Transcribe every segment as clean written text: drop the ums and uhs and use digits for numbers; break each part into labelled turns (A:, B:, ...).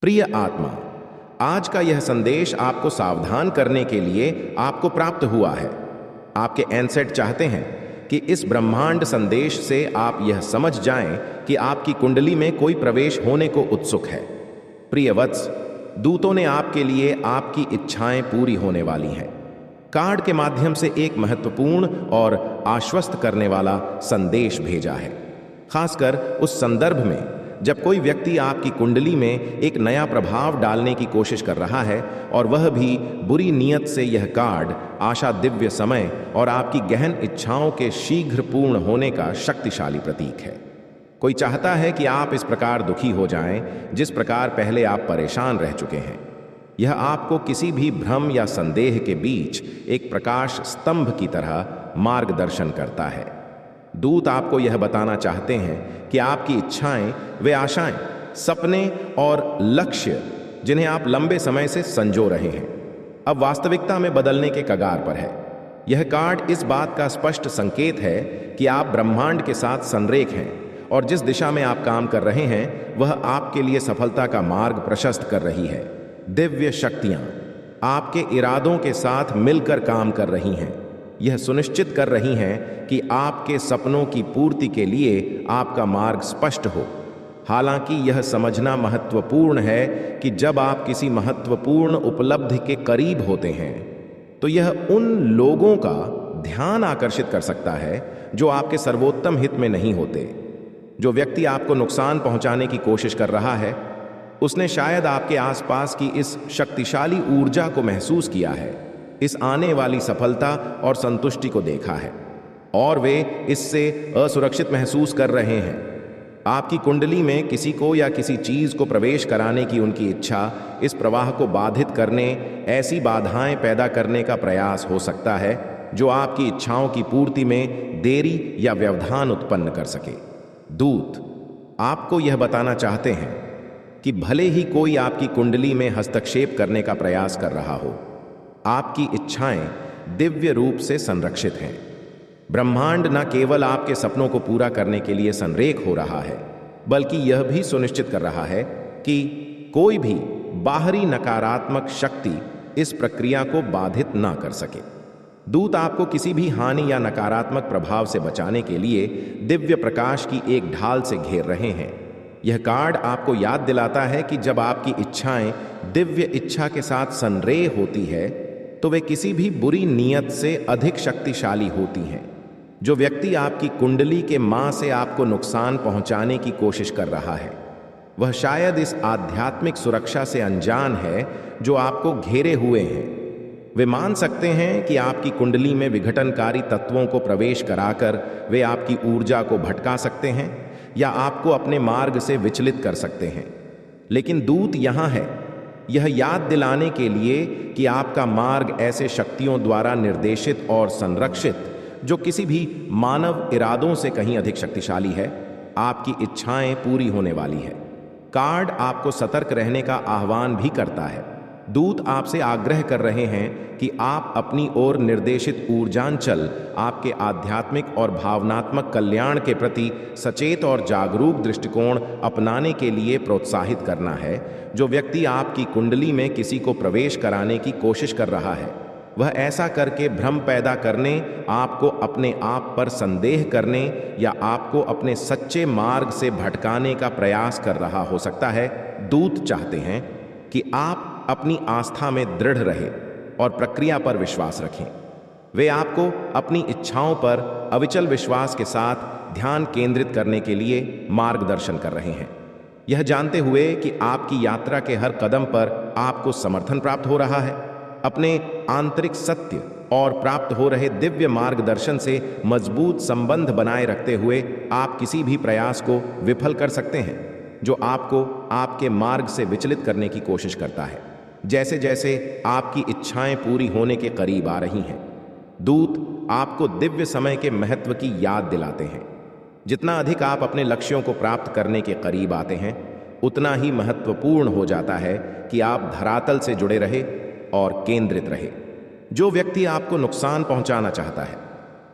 A: प्रिय आत्मा, आज का यह संदेश आपको सावधान करने के लिए आपको प्राप्त हुआ है। आपके एनसेट चाहते हैं कि इस ब्रह्मांड संदेश से आप यह समझ जाएं कि आपकी कुंडली में कोई प्रवेश होने को उत्सुक है। प्रिय वत्स, दूतों ने आपके लिए आपकी इच्छाएं पूरी होने वाली हैं। कार्ड के माध्यम से एक महत्वपूर्ण और आश्वस्त करने वाला संदेश भेजा है, खासकर उस संदर्भ में जब कोई व्यक्ति आपकी कुंडली में एक नया प्रभाव डालने की कोशिश कर रहा है, और वह भी बुरी नीयत से। यह कार्ड आशा, दिव्य समय और आपकी गहन इच्छाओं के शीघ्र पूर्ण होने का शक्तिशाली प्रतीक है। कोई चाहता है कि आप इस प्रकार दुखी हो जाएं जिस प्रकार पहले आप परेशान रह चुके हैं। यह आपको किसी भी भ्रम या संदेह के बीच एक प्रकाश स्तंभ की तरह मार्गदर्शन करता है। दूत आपको यह बताना चाहते हैं कि आपकी इच्छाएं, वे आशाएं, सपने और लक्ष्य जिन्हें आप लंबे समय से संजो रहे हैं, अब वास्तविकता में बदलने के कगार पर है। यह कार्ड इस बात का स्पष्ट संकेत है कि आप ब्रह्मांड के साथ संरेख हैं, और जिस दिशा में आप काम कर रहे हैं वह आपके लिए सफलता का मार्ग प्रशस्त कर रही है। दिव्य शक्तियां आपके इरादों के साथ मिलकर काम कर रही हैं। यह सुनिश्चित कर रही हैं कि आपके सपनों की पूर्ति के लिए आपका मार्ग स्पष्ट हो। हालांकि यह समझना महत्वपूर्ण है कि जब आप किसी महत्वपूर्ण उपलब्धि के करीब होते हैं तो यह उन लोगों का ध्यान आकर्षित कर सकता है जो आपके सर्वोत्तम हित में नहीं होते। जो व्यक्ति आपको नुकसान पहुंचाने की कोशिश कर रहा है, उसने शायद आपके आसपास की इस शक्तिशाली ऊर्जा को महसूस किया है, इस आने वाली सफलता और संतुष्टि को देखा है, और वे इससे असुरक्षित महसूस कर रहे हैं। आपकी कुंडली में किसी को या किसी चीज को प्रवेश कराने की उनकी इच्छा इस प्रवाह को बाधित करने, ऐसी बाधाएं पैदा करने का प्रयास हो सकता है जो आपकी इच्छाओं की पूर्ति में देरी या व्यवधान उत्पन्न कर सके। दूत आपको यह बताना चाहते हैं कि भले ही कोई आपकी कुंडली में हस्तक्षेप करने का प्रयास कर रहा हो, आपकी इच्छाएं दिव्य रूप से संरक्षित हैं। ब्रह्मांड न केवल आपके सपनों को पूरा करने के लिए संरेख हो रहा है, बल्कि यह भी सुनिश्चित कर रहा है कि कोई भी बाहरी नकारात्मक शक्ति इस प्रक्रिया को बाधित ना कर सके। दूत आपको किसी भी हानि या नकारात्मक प्रभाव से बचाने के लिए दिव्य प्रकाश की एक ढाल से घेर रहे हैं। यह कार्ड आपको याद दिलाता है कि जब आपकी इच्छाएं दिव्य इच्छा के साथ संरेख होती है तो वे किसी भी बुरी नीयत से अधिक शक्तिशाली होती हैं। जो व्यक्ति आपकी कुंडली के मां से आपको नुकसान पहुंचाने की कोशिश कर रहा है, वह शायद इस आध्यात्मिक सुरक्षा से अनजान है जो आपको घेरे हुए हैं। वे मान सकते हैं कि आपकी कुंडली में विघटनकारी तत्वों को प्रवेश कराकर वे आपकी ऊर्जा को भटका सकते हैं या आपको अपने मार्ग से विचलित कर सकते हैं। लेकिन दूत यहाँ है यह याद दिलाने के लिए कि आपका मार्ग ऐसे शक्तियों द्वारा निर्देशित और संरक्षित जो किसी भी मानव इरादों से कहीं अधिक शक्तिशाली है। आपकी इच्छाएं पूरी होने वाली है। कार्ड आपको सतर्क रहने का आह्वान भी करता है। दूत आपसे आग्रह कर रहे हैं कि आप अपनी ओर निर्देशित ऊर्जांचल आपके आध्यात्मिक और भावनात्मक कल्याण के प्रति सचेत और जागरूक दृष्टिकोण अपनाने के लिए प्रोत्साहित करना है। जो व्यक्ति आपकी कुंडली में किसी को प्रवेश कराने की कोशिश कर रहा है, वह ऐसा करके भ्रम पैदा करने, आपको अपने आप पर संदेह करने या आपको अपने सच्चे मार्ग से भटकाने का प्रयास कर रहा हो सकता है। दूत चाहते हैं कि आप अपनी आस्था में दृढ़ रहे और प्रक्रिया पर विश्वास रखें। वे आपको अपनी इच्छाओं पर अविचल विश्वास के साथ ध्यान केंद्रित करने के लिए मार्गदर्शन कर रहे हैं, यह जानते हुए कि आपकी यात्रा के हर कदम पर आपको समर्थन प्राप्त हो रहा है। अपने आंतरिक सत्य और प्राप्त हो रहे दिव्य मार्गदर्शन से मजबूत संबंध बनाए रखते हुए आप किसी भी प्रयास को विफल कर सकते हैं जो आपको आपके मार्ग से विचलित करने की कोशिश करता है। जैसे जैसे आपकी इच्छाएं पूरी होने के करीब आ रही हैं, दूत आपको दिव्य समय के महत्व की याद दिलाते हैं। जितना अधिक आप अपने लक्ष्यों को प्राप्त करने के करीब आते हैं, उतना ही महत्वपूर्ण हो जाता है कि आप धरातल से जुड़े रहे और केंद्रित रहे। जो व्यक्ति आपको नुकसान पहुंचाना चाहता है,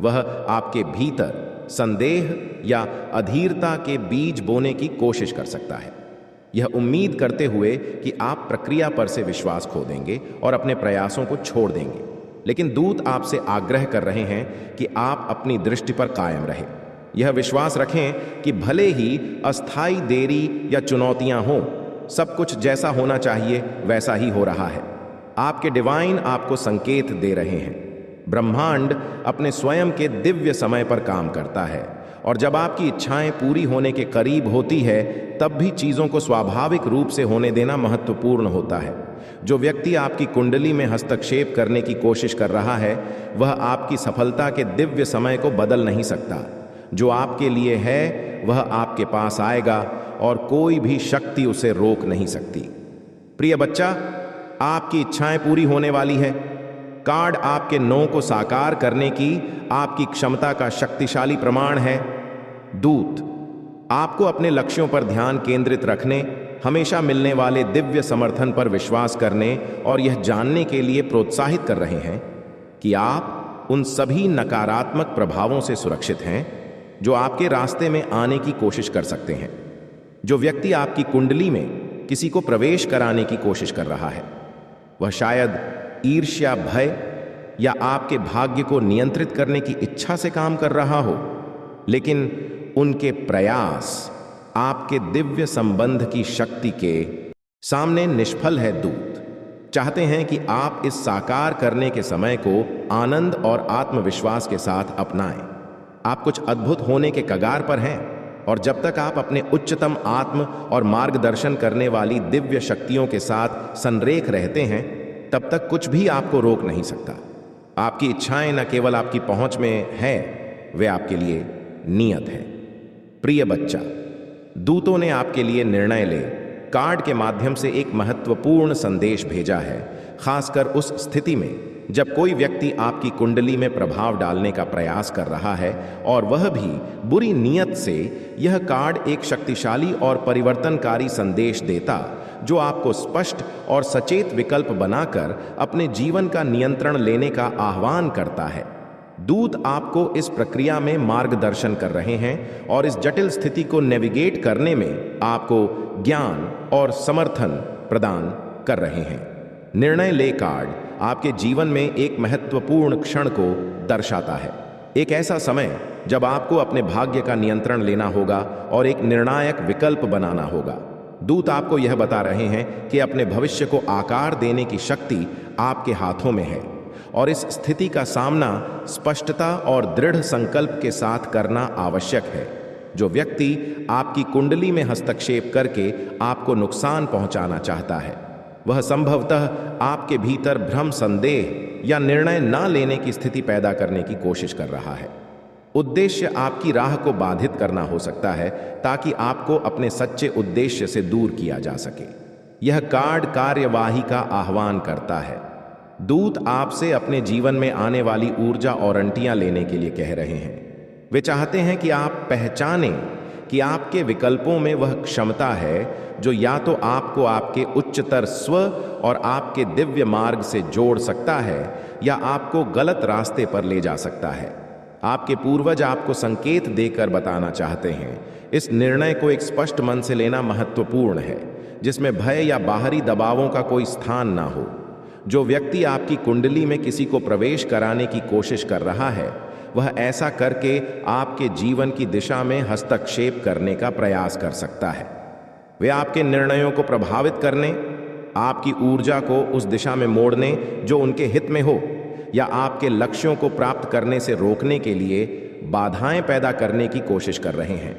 A: वह आपके भीतर संदेह या अधीरता के बीज बोने की कोशिश कर सकता है। यह उम्मीद करते हुए कि आप प्रक्रिया पर से विश्वास खो देंगे और अपने प्रयासों को छोड़ देंगे। लेकिन दूत आपसे आग्रह कर रहे हैं कि आप अपनी दृष्टि पर कायम रहें। यह विश्वास रखें कि भले ही अस्थायी देरी या चुनौतियां हों, सब कुछ जैसा होना चाहिए वैसा ही हो रहा है। आपके डिवाइन आपको संकेत दे रहे हैं। ब्रह्मांड अपने स्वयं के दिव्य समय पर काम करता है, और जब आपकी इच्छाएं पूरी होने के करीब होती है, तब भी चीजों को स्वाभाविक रूप से होने देना महत्वपूर्ण होता है। जो व्यक्ति आपकी कुंडली में हस्तक्षेप करने की कोशिश कर रहा है, वह आपकी सफलता के दिव्य समय को बदल नहीं सकता। जो आपके लिए है वह आपके पास आएगा और कोई भी शक्ति उसे रोक नहीं सकती। प्रिय बच्चा, आपकी इच्छाएं पूरी होने वाली है। कार्ड आपके नो को साकार करने की आपकी क्षमता का शक्तिशाली प्रमाण है। दूत आपको अपने लक्ष्यों पर ध्यान केंद्रित रखने, हमेशा मिलने वाले दिव्य समर्थन पर विश्वास करने और यह जानने के लिए प्रोत्साहित कर रहे हैं कि आप उन सभी नकारात्मक प्रभावों से सुरक्षित हैं जो आपके रास्ते में आने की कोशिश कर सकते हैं। जो व्यक्ति आपकी कुंडली में किसी को प्रवेश कराने की कोशिश कर रहा है, वह शायद ईर्ष्या, भय या आपके भाग्य को नियंत्रित करने की इच्छा से काम कर रहा हो, लेकिन उनके प्रयास आपके दिव्य संबंध की शक्ति के सामने निष्फल है। दूत चाहते हैं कि आप इस साकार करने के समय को आनंद और आत्मविश्वास के साथ अपनाएं। आप कुछ अद्भुत होने के कगार पर हैं, और जब तक आप अपने उच्चतम आत्म और मार्गदर्शन करने वाली दिव्य शक्तियों के साथ संरेख रहते हैं, तब तक कुछ भी आपको रोक नहीं सकता। आपकी इच्छाएं न केवल आपकी पहुंच में है, वे आपके लिए नियत है। प्रिय बच्चा, दूतों ने आपके लिए निर्णय ले कार्ड के माध्यम से एक महत्वपूर्ण संदेश भेजा है, खासकर उस स्थिति में जब कोई व्यक्ति आपकी कुंडली में प्रभाव डालने का प्रयास कर रहा है और वह भी बुरी नीयत से। यह कार्ड एक शक्तिशाली और परिवर्तनकारी संदेश देता, जो आपको स्पष्ट और सचेत विकल्प बनाकर अपने जीवन का नियंत्रण लेने का आह्वान करता है। दूत आपको इस प्रक्रिया में मार्गदर्शन कर रहे हैं और इस जटिल स्थिति को नेविगेट करने में आपको ज्ञान और समर्थन प्रदान कर रहे हैं। निर्णय ले कार्ड आपके जीवन में एक महत्वपूर्ण क्षण को दर्शाता है, एक ऐसा समय जब आपको अपने भाग्य का नियंत्रण लेना होगा और एक निर्णायक विकल्प बनाना होगा। दूत आपको यह बता रहे हैं कि अपने भविष्य को आकार देने की शक्ति आपके हाथों में है, और इस स्थिति का सामना स्पष्टता और दृढ़ संकल्प के साथ करना आवश्यक है। जो व्यक्ति आपकी कुंडली में हस्तक्षेप करके आपको नुकसान पहुंचाना चाहता है, वह संभवतः आपके भीतर भ्रम, संदेह या निर्णय न लेने की स्थिति पैदा करने की कोशिश कर रहा है। उद्देश्य आपकी राह को बाधित करना हो सकता है, ताकि आपको अपने सच्चे उद्देश्य से दूर किया जा सके। यह कार्ड कार्यवाही का आह्वान करता है। दूत आपसे अपने जीवन में आने वाली ऊर्जा और अंटियां लेने के लिए कह रहे हैं। वे चाहते हैं कि आप पहचानें कि आपके विकल्पों में वह क्षमता है जो या तो आपको आपके उच्चतर स्व और आपके दिव्य मार्ग से जोड़ सकता है, या आपको गलत रास्ते पर ले जा सकता है। आपके पूर्वज आपको संकेत देकर बताना चाहते हैं। इस निर्णय को एक स्पष्ट मन से लेना महत्वपूर्ण है, जिसमें भय या बाहरी दबावों का कोई स्थान ना हो। जो व्यक्ति आपकी कुंडली में किसी को प्रवेश कराने की कोशिश कर रहा है, वह ऐसा करके आपके जीवन की दिशा में हस्तक्षेप करने का प्रयास कर सकता है। वे आपके निर्णयों को प्रभावित करने, आपकी ऊर्जा को उस दिशा में मोड़ने जो उनके हित में हो, या आपके लक्ष्यों को प्राप्त करने से रोकने के लिए बाधाएं पैदा करने की कोशिश कर रहे हैं।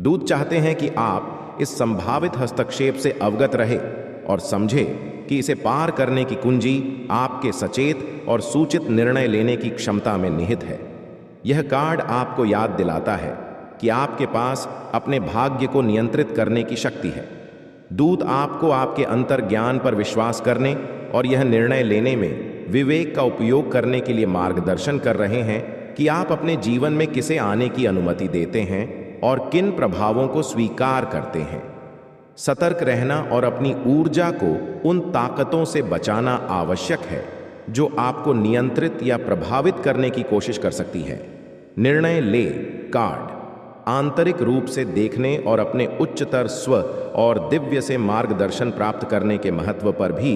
A: दूत चाहते हैं कि आप इस संभावित हस्तक्षेप से अवगत रहे और समझे कि इसे पार करने की कुंजी आपके सचेत और सूचित निर्णय लेने की क्षमता में निहित है। यह कार्ड आपको याद दिलाता है कि आपके पास अपने भाग्य को नियंत्रित करने की शक्ति है। दूत आपको आपके अंतर ज्ञान पर विश्वास करने और यह निर्णय लेने में विवेक का उपयोग करने के लिए मार्गदर्शन कर रहे हैं कि आप अपने जीवन में किसे आने की अनुमति देते हैं और किन प्रभावों को स्वीकार करते हैं। सतर्क रहना और अपनी ऊर्जा को उन ताकतों से बचाना आवश्यक है जो आपको नियंत्रित या प्रभावित करने की कोशिश कर सकती है। निर्णय ले कार्ड आंतरिक रूप से देखने और अपने उच्चतर स्व और दिव्य से मार्गदर्शन प्राप्त करने के महत्व पर भी